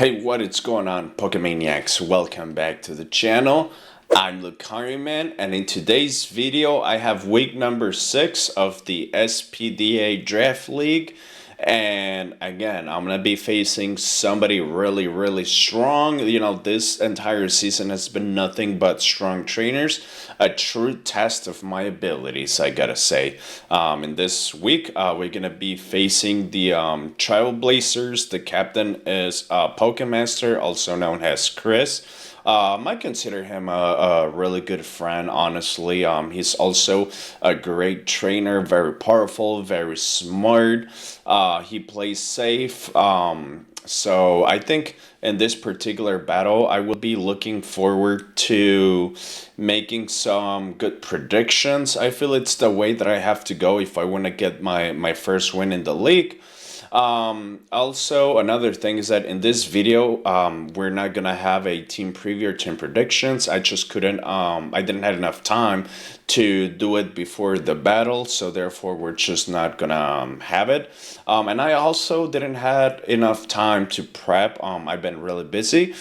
Hey, what is going on, Pokemaniacs? Welcome back to the channel. I'm Man, and in today's video, I have week number 6 of the SPDA Draft League. And again, I'm gonna be facing somebody really strong. You know, this entire season has been nothing but strong trainers. A true test of my abilities, I gotta say. In this week, we're gonna be facing the Trailblazers. The captain is Pokemaster, also known as Chris. I consider him a really good friend, honestly. He's also a great trainer, very powerful, very smart. He plays safe. So I think in this particular battle, I will be looking forward to making some good predictions. I feel it's the way that I have to go if I want to get my first win in the league. Also, another thing is that in this video, we're not gonna have a team preview or team predictions. I just couldn't, I didn't have enough time to do it before the battle, so therefore we're just not gonna have it. And I also didn't have enough time to prep. I've been really busy.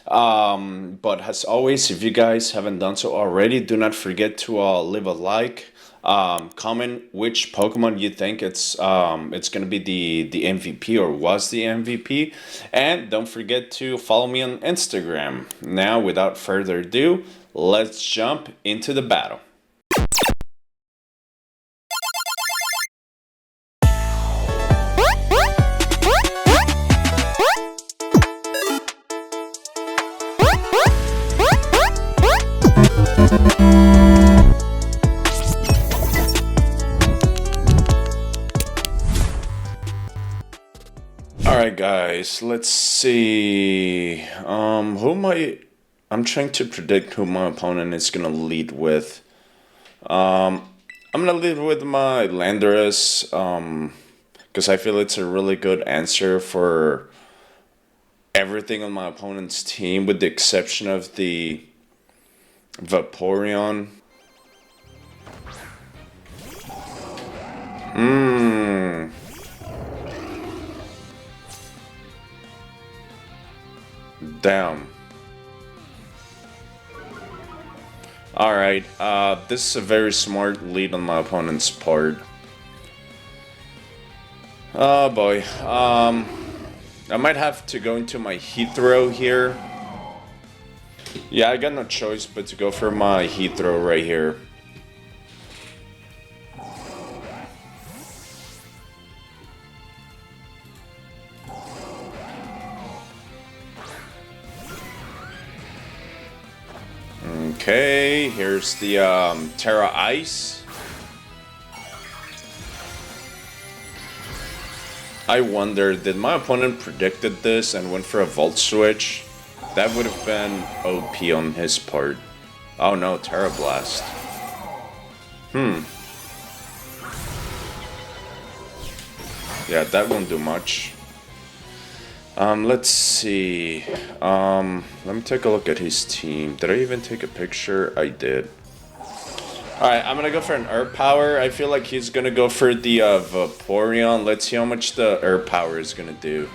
But as always, if you guys haven't done so already, do not forget to leave a like. Comment which Pokemon you think it's gonna be the MVP or was the MVP, and don't forget to follow me on Instagram. Now, without further ado, let's jump into the battle. Alright guys, let's see. I'm trying to predict who my opponent is gonna lead with. I'm gonna lead with my Landorus, because I feel it's a really good answer for everything on my opponent's team, with the exception of the Vaporeon. Damn. Alright, this is a very smart lead on my opponent's part. Oh boy. I might have to go into my Heat Throw here. Yeah, I got no choice but to go for my Heat Throw right here. Okay, here's the Terra Ice. I wonder, did my opponent predicted this and went for a Volt Switch? That would have been OP on his part. Oh no, Terra Blast. Yeah, that won't do much. Let's see. Let me take a look at his team. Did I even take a picture? I did. Alright, I'm gonna go for an Earth Power. I feel like he's gonna go for the Vaporeon. Let's see how much the Earth Power is gonna do.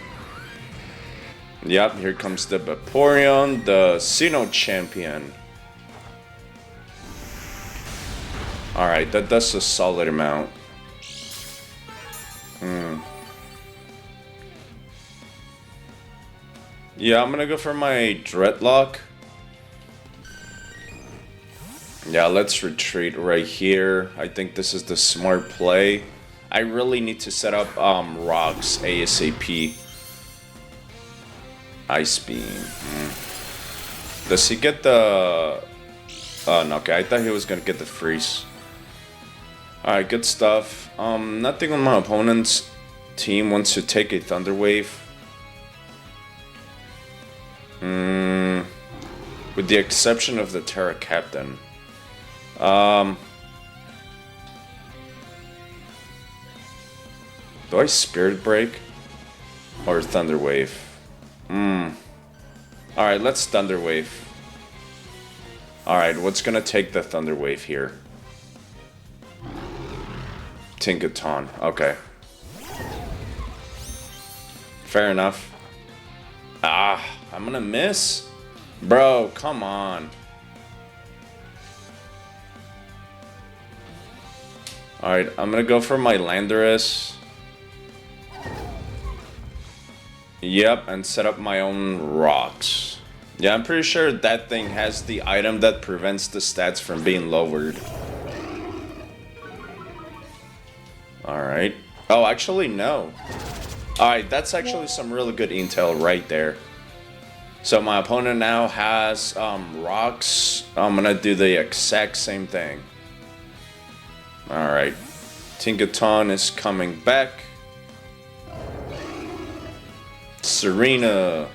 Yep, here comes the Vaporeon, the Sinnoh champion. Alright, that's a solid amount. Yeah, I'm gonna go for my Dreadlock. Yeah, let's retreat right here. I think this is the smart play. I really need to set up rocks ASAP. Ice Beam. Does he get the... Oh, no, okay, I thought he was gonna get the freeze. Alright, good stuff. Nothing on my opponent's team wants to take a Thunder Wave. With the exception of the Terra Captain. Do I Spirit Break? Or Thunder Wave? Alright, let's Thunder Wave. Alright, what's gonna take the Thunder Wave here? Tinkaton, okay. Fair enough. Ah, I'm gonna miss? Bro, come on. Alright, I'm gonna go for my Landorus. Yep, and set up my own rocks. Yeah, I'm pretty sure that thing has the item that prevents the stats from being lowered. Alright. Oh, actually, no. Alright, that's actually some really good intel right there. So my opponent now has rocks. I'm gonna do the exact same thing. Alright. Tinkaton is coming back. Tsareena,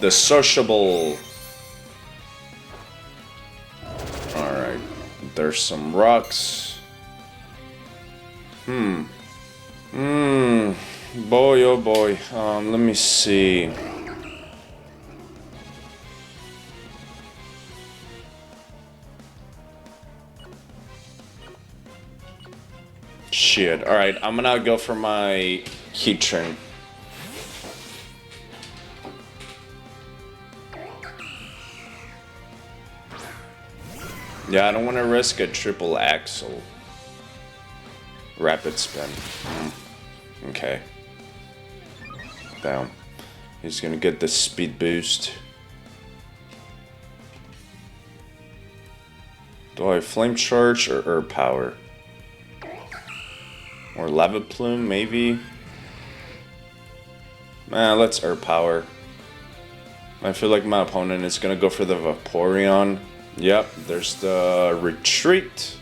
the sociable. Alright. There's some rocks. Boy, oh boy. Let me see. Shit. Alright, I'm gonna go for my Heatran. Yeah, I don't want to risk a triple axle. Rapid spin. Okay. Down. He's gonna get the speed boost. Do I flame charge or herb power? Or lava plume, maybe? Let's herb power. I feel like my opponent is gonna go for the Vaporeon. Yep, there's the retreat.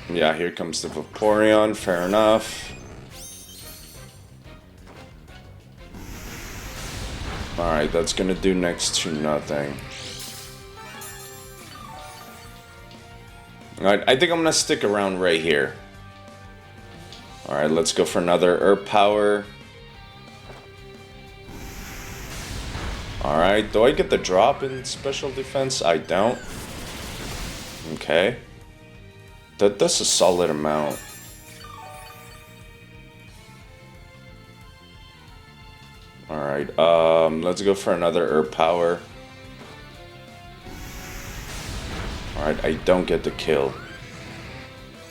Yeah, here comes the Vaporeon, fair enough. Alright, that's gonna do next to nothing. Alright, I think I'm gonna stick around right here. Alright, let's go for another herb power. Alright, do I get the drop in special defense? I don't. Okay. That's a solid amount. Alright, let's go for another herb power. Alright, I don't get the kill.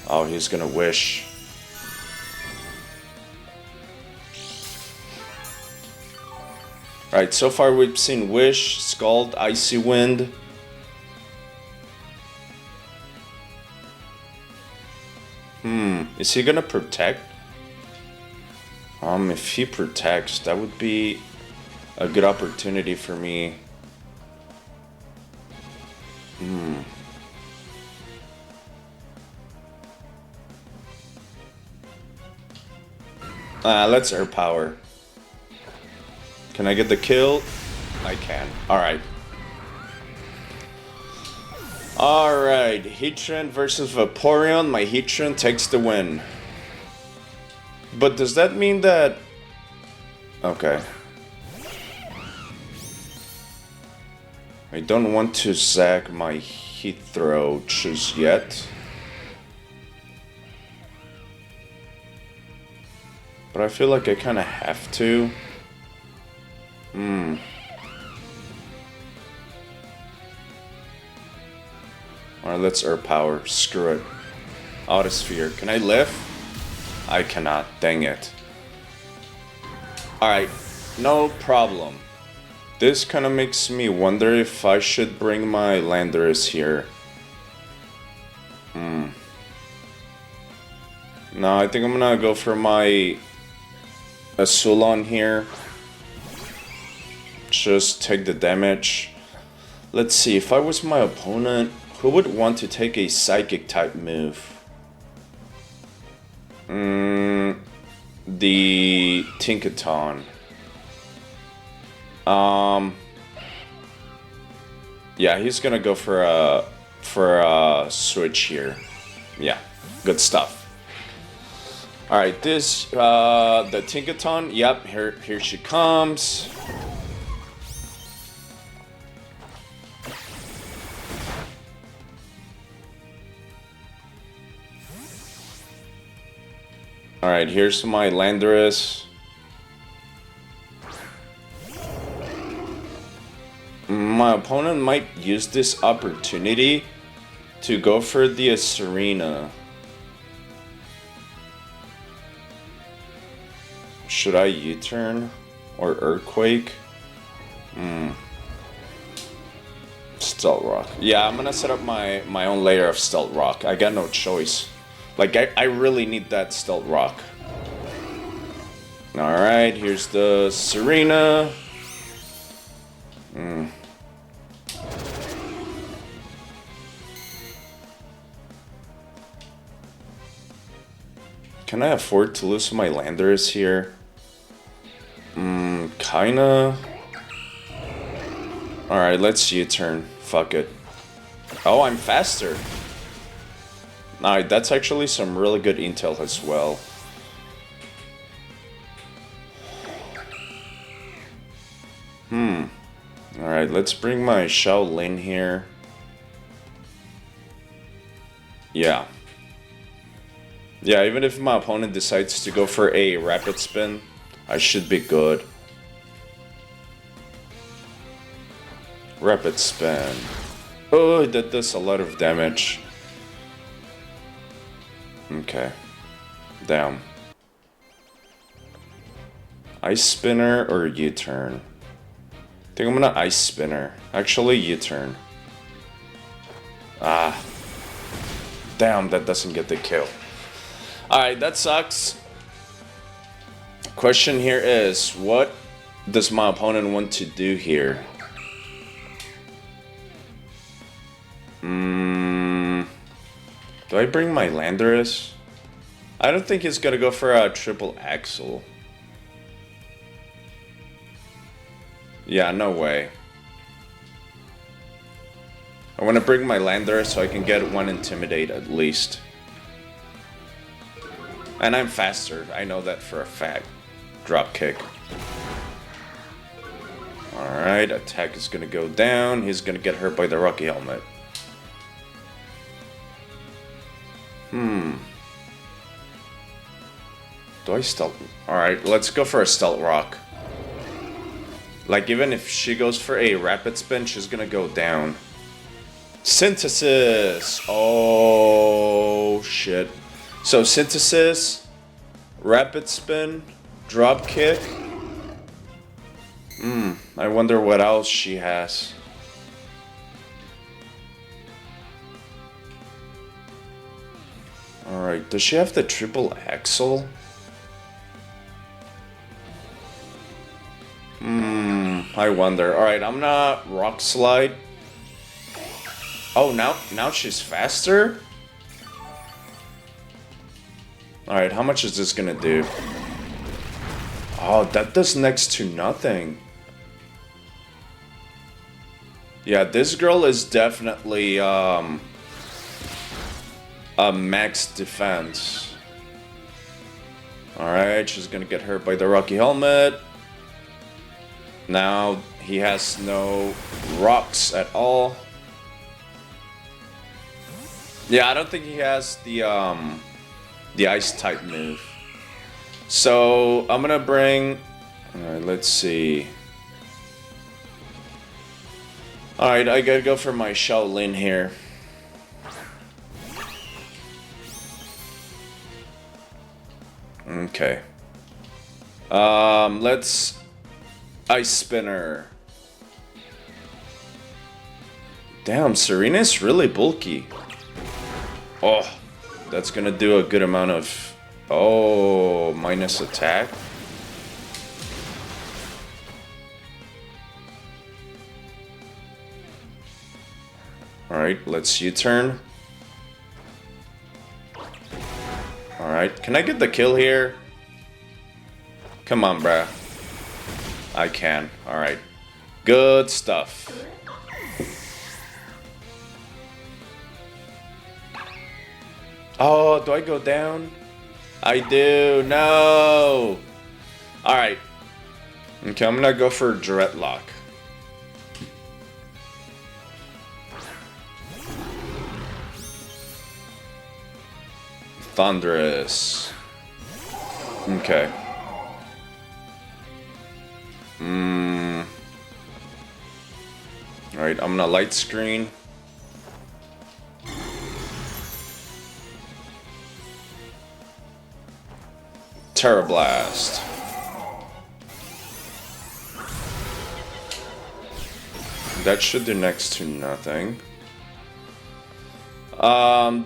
Oh, he's gonna wish. Alright, so far we've seen Wish, Scald, Icy Wind. Is he gonna protect? If he protects, that would be a good opportunity for me. Let's air power. Can I get the kill? I can. Alright. Alright, Heatran versus Vaporeon. My Heatran takes the win. But does that mean that... Okay. I don't want to zack my Heathrow just yet. But I feel like I kind of have to. Alright, let's Earth Power. Screw it. Autosphere. Can I lift? I cannot. Dang it. Alright, no problem. This kind of makes me wonder if I should bring my Landorus here. No, I think I'm gonna go for my Azulon here. Just take the damage. Let's see, if I was my opponent, who would want to take a Psychic type move? The Tinkaton. Yeah, he's gonna go for a switch here. Yeah, good stuff. All right, this the Tinkaton. Yep, here she comes. All right, here's my Landorus. my opponent might use this opportunity to go for the Tsareena. Should I U-turn or Earthquake? Stealth Rock. Yeah, I'm gonna set up my own layer of Stealth Rock. I got no choice. Like, I really need that Stealth Rock. Alright, here's the Tsareena. Can I afford to lose my Landers here? Kinda. Alright, let's U-turn. Fuck it. Oh, I'm faster. Alright, that's actually some really good intel as well. Alright, let's bring my Shaolin here. Yeah. Yeah, even if my opponent decides to go for a rapid spin, I should be good. Rapid spin. Oh, that does a lot of damage. Okay. Down. Ice Spinner or U-turn? I think I'm gonna Ice Spinner. Actually, U-turn. Ah. Damn, that doesn't get the kill. Alright, that sucks. Question here is, what does my opponent want to do here? Do I bring my Landorus? I don't think he's gonna go for a triple axle. Yeah, no way. I want to bring my Landorus so I can get one Intimidate at least. And I'm faster, I know that for a fact. Drop kick. Alright, attack is gonna go down. He's gonna get hurt by the Rocky Helmet. Do I stealth? Alright, let's go for a Stealth Rock. Like, even if she goes for a rapid spin, she's gonna go down. Synthesis! Oh, shit. So, Synthesis, rapid spin, drop kick. I wonder what else she has. Alright, does she have the triple axle? I wonder. Alright, I'm gonna Rock Slide. Oh, now she's faster? Alright, how much is this gonna do? Oh, that does next to nothing. Yeah, this girl is definitely a max defense. Alright, she's gonna get hurt by the Rocky Helmet. Now he has no rocks at all. Yeah, I don't think he has the ice type move. So I'm gonna bring. Alright, let's see. Alright, I gotta go for my Shaolin here. Okay. Let's Ice Spinner. Damn, Tsareena really bulky. Oh, that's gonna do a good amount of... Oh, minus attack. Alright, let's U-turn. Alright, can I get the kill here? Come on, bruh. I can. Alright. Good stuff. Oh, do I go down? I do. No. Alright. Okay, I'm gonna go for Dreadlock. Thunderous. Okay. Alright, I'm gonna light screen. Terra Blast. That should do next to nothing.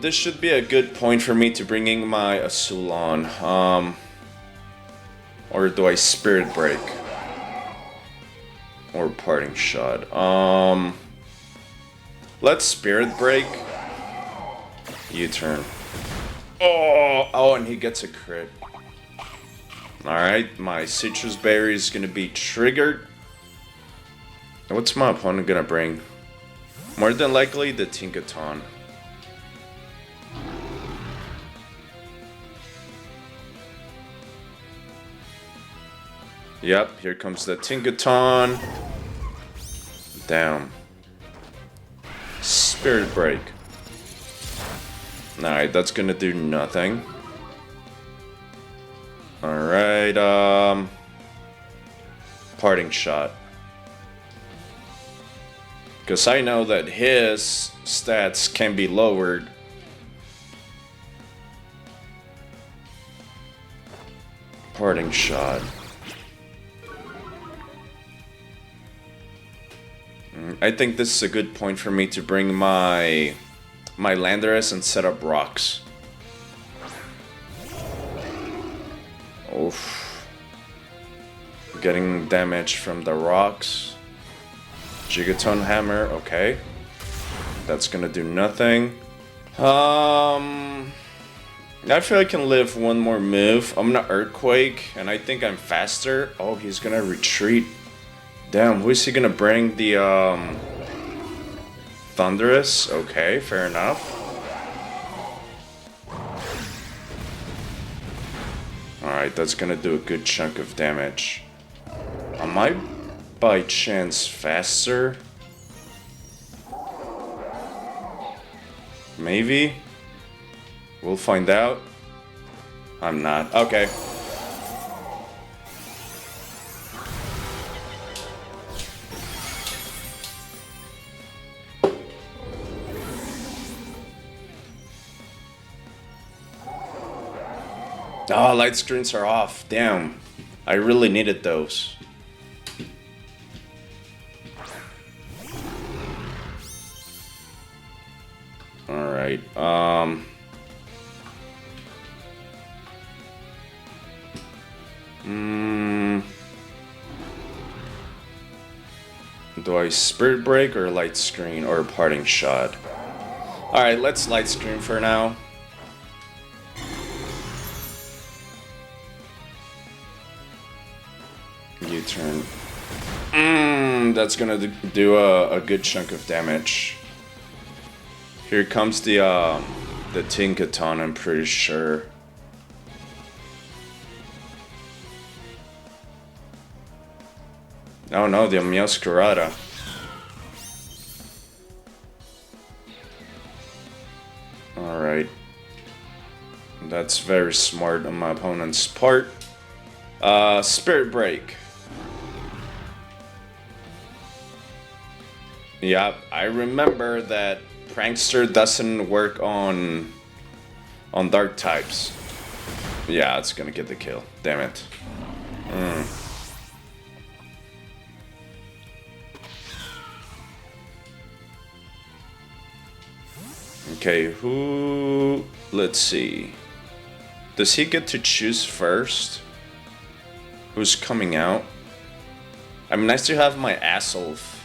This should be a good point for me to bringing my Azul on. Or do I Spirit Break? Or Parting Shot? Let's Spirit Break. U-turn. Oh, and he gets a crit. Alright, my Citrus Berry is gonna be triggered. What's my opponent gonna bring? More than likely, the Tinkaton. Yep, here comes the Tinkaton. Down. Spirit Break. Alright, that's gonna do nothing. Alright, Parting Shot. Because I know that his stats can be lowered. Parting Shot. I think this is a good point for me to bring my Landorus and set up rocks. Oof. Getting damage from the rocks. Gigaton Hammer, okay. That's gonna do nothing. I feel I can live one more move. I'm gonna Earthquake, and I think I'm faster. Oh, he's gonna retreat. Damn, who is he gonna bring? The Thunderous? Okay, fair enough. Alright, that's gonna do a good chunk of damage. Am I by chance faster? Maybe? We'll find out. I'm not. Okay. Oh, light screens are off. Damn. I really needed those. Alright, do I Spirit Break or Light Screen or Parting Shot? Alright, let's Light Screen for now. U-turn. That's gonna do a good chunk of damage. Here comes the Tinkaton, I'm pretty sure. Oh no, the Meowscarada. Alright. That's very smart on my opponent's part. Spirit Break. Yeah, I remember that Prankster doesn't work on dark types. Yeah, it's gonna get the kill. Damn it. Okay, who... Let's see. Does he get to choose first? Who's coming out? I mean, I still have my Assolf.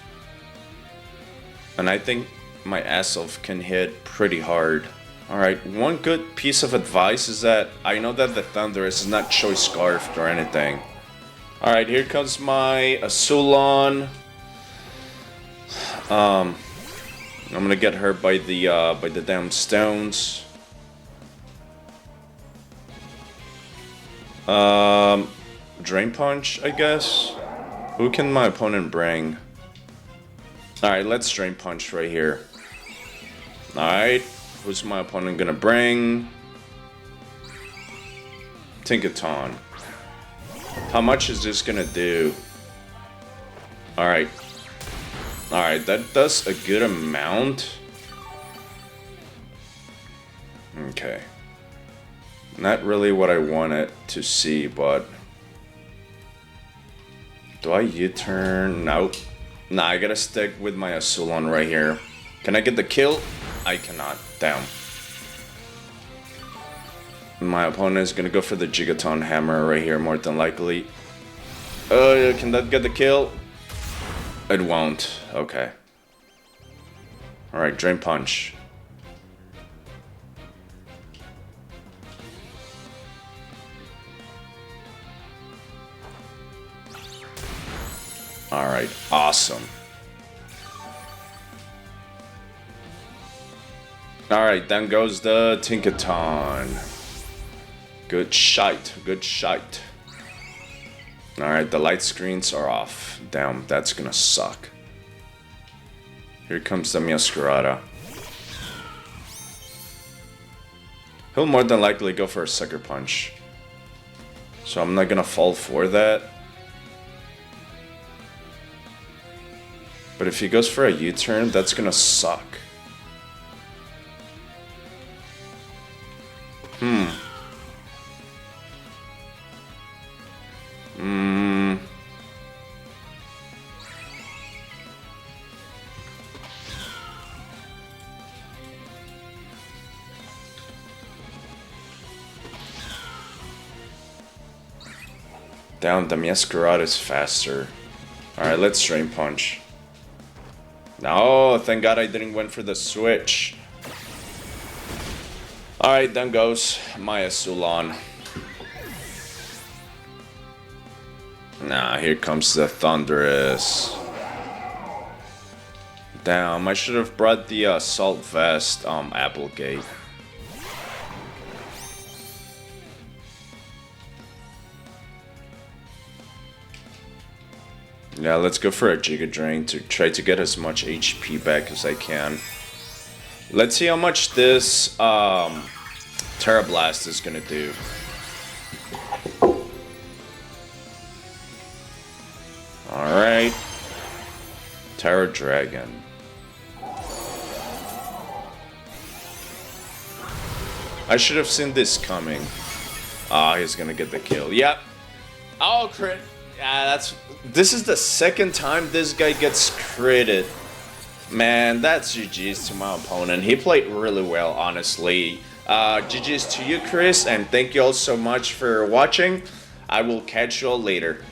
And I think my Assolf can hit pretty hard. Alright, one good piece of advice is that I know that the Thunderous is not Choice Scarfed or anything. Alright, here comes my Azulon. I'm gonna get hurt by the damn stones. Drain Punch, I guess. Who can my opponent bring? Alright, let's Drain Punch right here. Alright, who's my opponent gonna bring? Tinkaton. How much is this gonna do? Alright. Alright, that does a good amount. Okay. Not really what I wanted to see, but... Do I U-turn? Nope. Nah, I gotta stick with my Azulon right here. Can I get the kill? I cannot. Damn. My opponent is gonna go for the Gigaton Hammer right here, more than likely. Can that get the kill? It won't. Okay. Alright, Drain Punch. Alright, awesome. Alright, then goes the Tinkaton. Good shite, good shite. Alright, the light screens are off. Damn, that's gonna suck. Here comes the Meowscarada. He'll more than likely go for a Sucker Punch. So I'm not gonna fall for that. But if he goes for a U-turn, that's gonna suck. Down, the Meowscarada is faster. Alright, let's Drain Punch. No, thank God I didn't went for the switch. Alright, then goes my Azulon. Nah, here comes the Thunderous. Damn, I should have brought the Assault Vest Applegate. Yeah, let's go for a Giga Drain to try to get as much HP back as I can. Let's see how much this Terra Blast is gonna do. Alright. Terra Dragon. I should have seen this coming. Ah, he's gonna get the kill. Yep. Oh, crit. Yeah, this is the second time this guy gets critted. Man, that's GG's to my opponent. He played really well, honestly. GG's to you, Chris, and thank you all so much for watching. I will catch you all later.